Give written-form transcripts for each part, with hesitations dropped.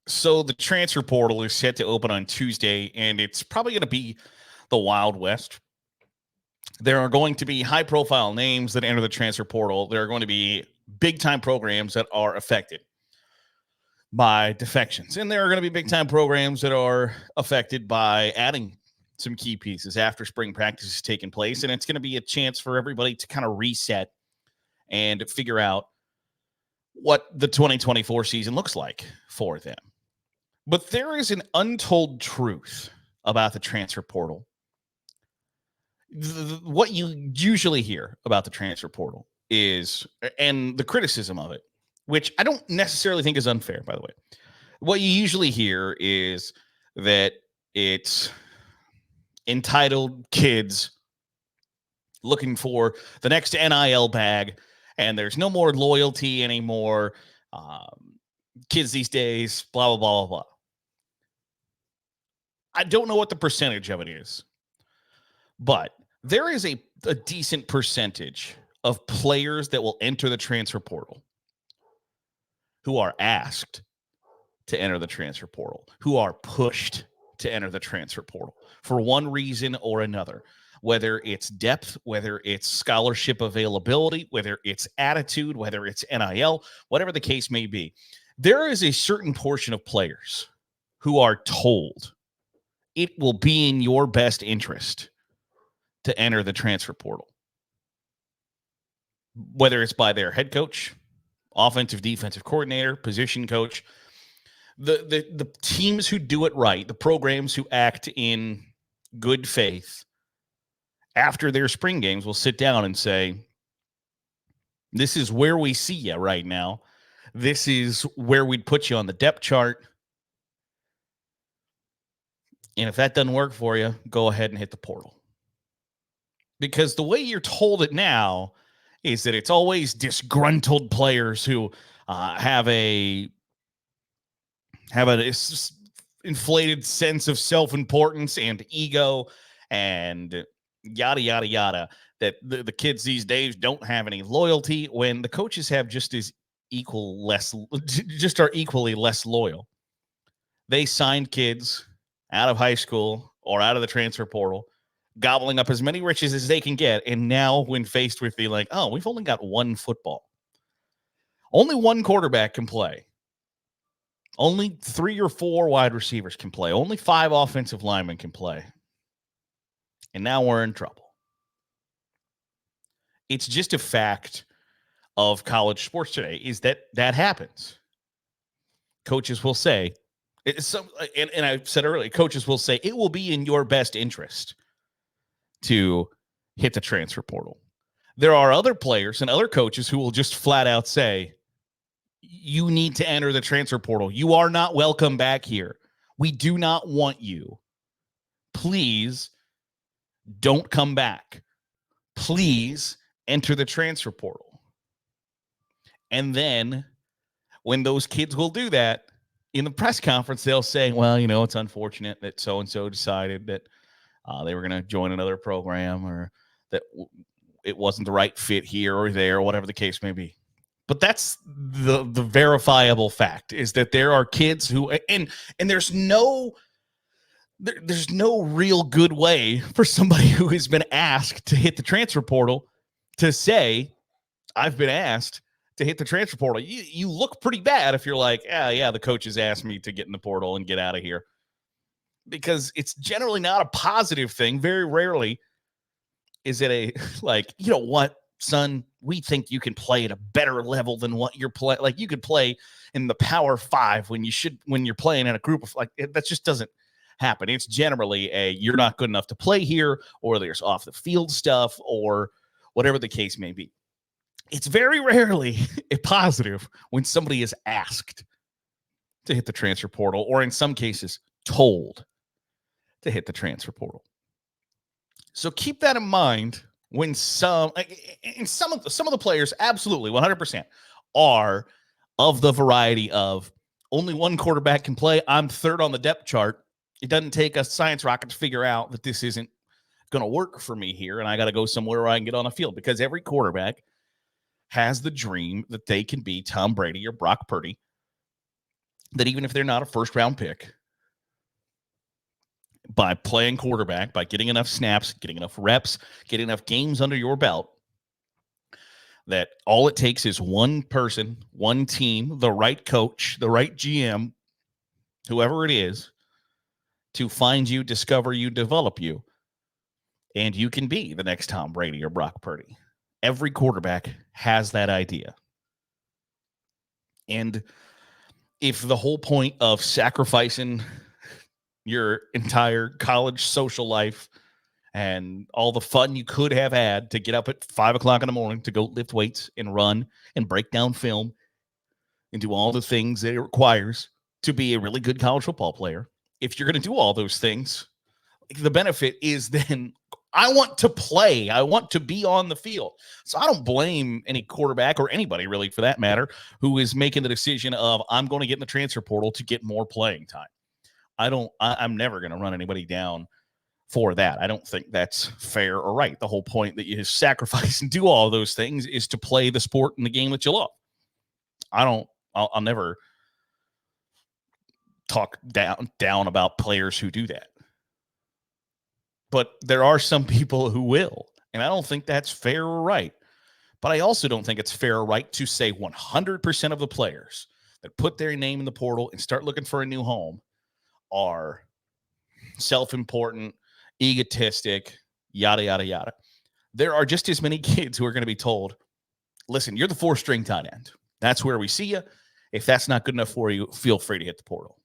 So the transfer portal is set to open on Tuesday, and it's probably going to be the Wild West. There are going to be high-profile names that enter the transfer portal. There are going to be big-time programs that are affected by defections, and there are going to be big-time programs that are affected by adding some key pieces after spring practice is taking place, and it's going to be a chance for everybody to kind of reset and figure out what the 2024 season looks like for them. But there is an untold truth about the transfer portal. What you usually hear about the transfer portal is, and the criticism of it, which I don't necessarily think is unfair, by the way. What you usually hear is that it's entitled kids looking for the next NIL bag, and there's no more loyalty anymore. Kids these days, blah, blah, blah, blah, blah. I don't know what the percentage of it is, but there is a decent percentage of players that will enter the transfer portal who are asked to enter the transfer portal, who are pushed to enter the transfer portal for one reason or another, whether it's depth, whether it's scholarship availability, whether it's attitude, whether it's NIL, whatever the case may be. There is a certain portion of players who are told it will be in your best interest to enter the transfer portal, whether it's by their head coach, offensive, defensive coordinator, position coach. The teams who do it right, the programs who act in good faith after their spring games will sit down and say, this is where we see you right now. This is where we'd put you on the depth chart. And if that doesn't work for you, go ahead and hit the portal. Because the way you're told it now is that it's always disgruntled players who have an inflated sense of self-importance and ego and yada, yada, yada, that the kids these days don't have any loyalty when the coaches have just are equally less loyal. They signed kids out of high school or out of the transfer portal, gobbling up as many riches as they can get. And now when faced with the we've only got one football. Only one quarterback can play. Only 3 or 4 wide receivers can play. Only 5 offensive linemen can play. And now we're in trouble. It's just a fact of college sports today is that happens. Coaches will say, and I said earlier, coaches will say it will be in your best interest to hit the transfer portal. There are other players and other coaches who will just flat out say, you need to enter the transfer portal. You are not welcome back here. We do not want you. Please don't come back. Please enter the transfer portal. And then when those kids will do that, in the press conference, they'll say, well, it's unfortunate that so-and-so decided that they were going to join another program or that it wasn't the right fit here or there, or whatever the case may be. But that's the verifiable fact is that there are kids who, and there's no real good way for somebody who has been asked to hit the transfer portal to say, I've been asked to hit the transfer portal. You look pretty bad if you're like, yeah, the coach has asked me to get in the portal and get out of here. Because it's generally not a positive thing. Very rarely is it you know what, son, we think you can play at a better level than what you're playing. Like you could play in the Power 5 when you're playing in a group of that just doesn't happen. It's generally you're not good enough to play here, or there's off the field stuff, or whatever the case may be. It's very rarely a positive when somebody is asked to hit the transfer portal, or in some cases told to hit the transfer portal. So keep that in mind when some of the players, absolutely 100%, are of the variety of only one quarterback can play. I'm third on the depth chart. It doesn't take a science rocket to figure out that this isn't going to work for me here, and I got to go somewhere where I can get on a field, because every quarterback has the dream that they can be Tom Brady or Brock Purdy, that even if they're not a first-round pick, by playing quarterback, by getting enough snaps, getting enough reps, getting enough games under your belt, that all it takes is one person, one team, the right coach, the right GM, whoever it is, to find you, discover you, develop you, and you can be the next Tom Brady or Brock Purdy. Every quarterback has that idea. And if the whole point of sacrificing your entire college social life and all the fun you could have had to get up at 5 o'clock in the morning to go lift weights and run and break down film and do all the things that it requires to be a really good college football player, if you're going to do all those things, the benefit is then I want to play. I want to be on the field. So I don't blame any quarterback or anybody really for that matter who is making the decision of I'm going to get in the transfer portal to get more playing time. I'm never going to run anybody down for that. I don't think that's fair or right. The whole point that you sacrifice and do all those things is to play the sport and the game that you love. I'll never talk down about players who do that. But there are some people who will, and I don't think that's fair or right. But I also don't think it's fair or right to say 100% of the players that put their name in the portal and start looking for a new home are self-important, egotistic, yada, yada, yada. There are just as many kids who are going to be told, listen, you're the 4th-string tight end. That's where we see you. If that's not good enough for you, feel free to hit the portal.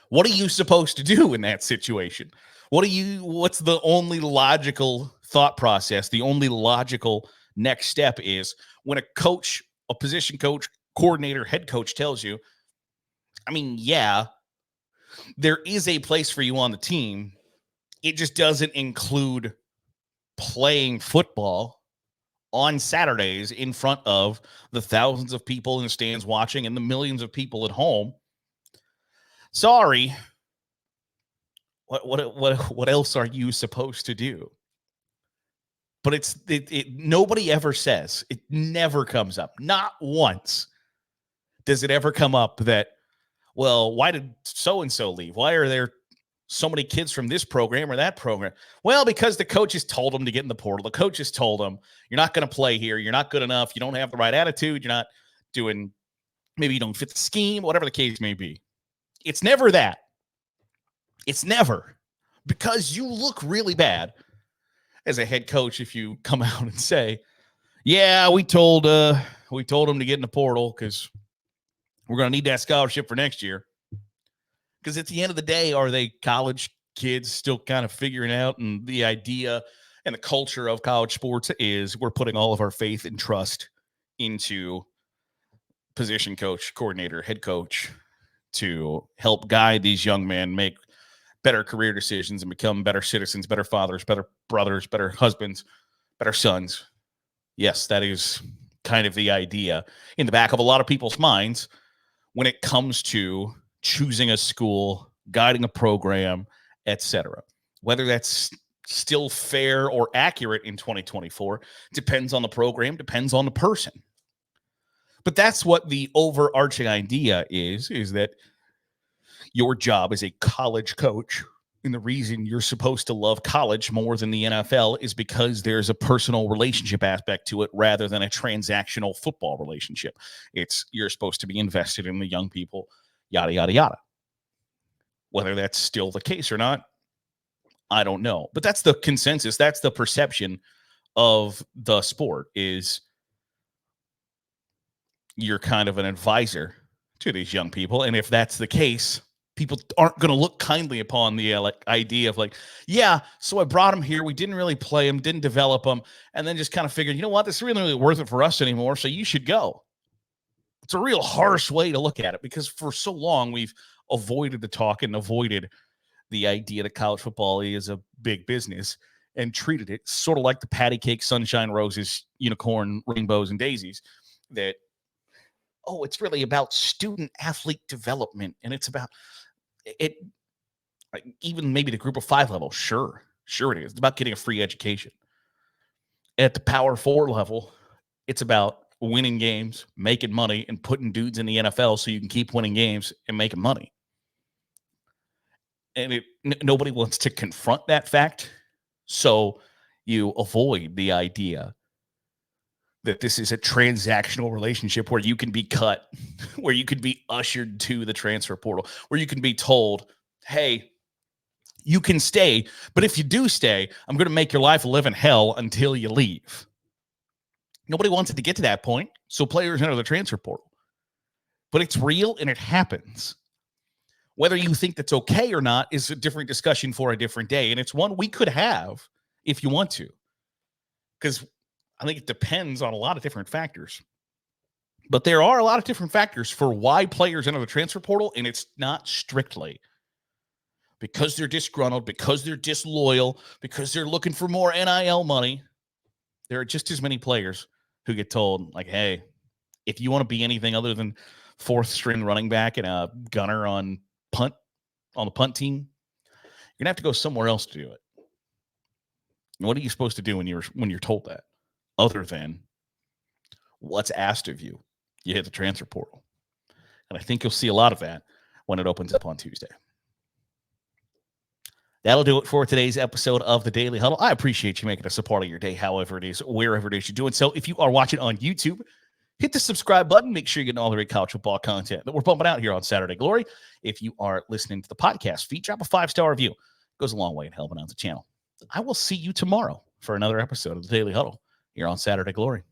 What are you supposed to do in that situation? What's the only logical thought process? The only logical next step is when a coach, a position coach, coordinator, head coach tells you, I mean, yeah, there is a place for you on the team. It just doesn't include playing football on Saturdays in front of the thousands of people in the stands watching and the millions of people at home. Sorry. What else are you supposed to do? But nobody ever says, it never comes up. Not once does it ever come up that, well, why did so-and-so leave? Why are there so many kids from this program or that program? Well, because the coaches told them to get in the portal. The coaches told them, you're not going to play here. You're not good enough. You don't have the right attitude. You're not doing, maybe you don't fit the scheme, whatever the case may be. It's never that. It's never, because you look really bad as a head coach if you come out and say, yeah, we told them to get in the portal because we're going to need that scholarship for next year. Because at the end of the day, are they college kids still kind of figuring out? And the idea and the culture of college sports is we're putting all of our faith and trust into position coach, coordinator, head coach to help guide these young men make better career decisions and become better citizens, better fathers, better brothers, better husbands, better sons. Yes, that is kind of the idea in the back of a lot of people's minds when it comes to choosing a school, guiding a program, etc. Whether that's still fair or accurate in 2024 depends on the program, depends on the person. But that's what the overarching idea is that your job as a college coach, and the reason you're supposed to love college more than the NFL is because there's a personal relationship aspect to it rather than a transactional football relationship. You're supposed to be invested in the young people, yada, yada, yada. Whether that's still the case or not, I don't know. But that's the consensus. That's the perception of the sport is you're kind of an advisor to these young people. And if that's the case, people aren't going to look kindly upon the idea of yeah, so I brought him here. We didn't really play him, didn't develop him, and then just kind of figured, you know what, this isn't really worth it for us anymore, so you should go. It's a real harsh way to look at it because for so long we've avoided the talk and avoided the idea that college football is a big business and treated it sort of like the patty cake, sunshine, roses, unicorn, rainbows, and daisies that, oh, it's really about student athlete development. And it's about it, even maybe the group of 5 level. Sure it is. It's about getting a free education. At the Power 4 level, it's about winning games, making money, and putting dudes in the NFL so you can keep winning games and making money. And nobody wants to confront that fact. So you avoid the idea that this is a transactional relationship where you can be cut, where you could be ushered to the transfer portal, where you can be told, hey, you can stay, but if you do stay, I'm going to make your life live in hell until you leave. Nobody wants it to get to that point, so players enter the transfer portal. But it's real and it happens. Whether you think that's okay or not is a different discussion for a different day, and it's one we could have if you want to, because I think it depends on a lot of different factors. But there are a lot of different factors for why players enter the transfer portal, and it's not strictly because they're disgruntled, because they're disloyal, because they're looking for more NIL money. There are just as many players who get told, like, hey, if you want to be anything other than fourth string running back and a gunner on the punt team, you're gonna have to go somewhere else to do it. And what are you supposed to do when you're told that, other than what's asked of you? You hit the transfer portal. And I think you'll see a lot of that when it opens up on Tuesday. That'll do it for today's episode of the Daily Huddle. I appreciate you making us a part of your day, however it is, wherever it is you're doing so. If you are watching on YouTube, hit the subscribe button. Make sure you're getting all the great college football content that we're pumping out here on Saturday Glory. If you are listening to the podcast feed, drop a 5-star review. It goes a long way in helping out the channel. I will see you tomorrow for another episode of the Daily Huddle here on Saturday Glory.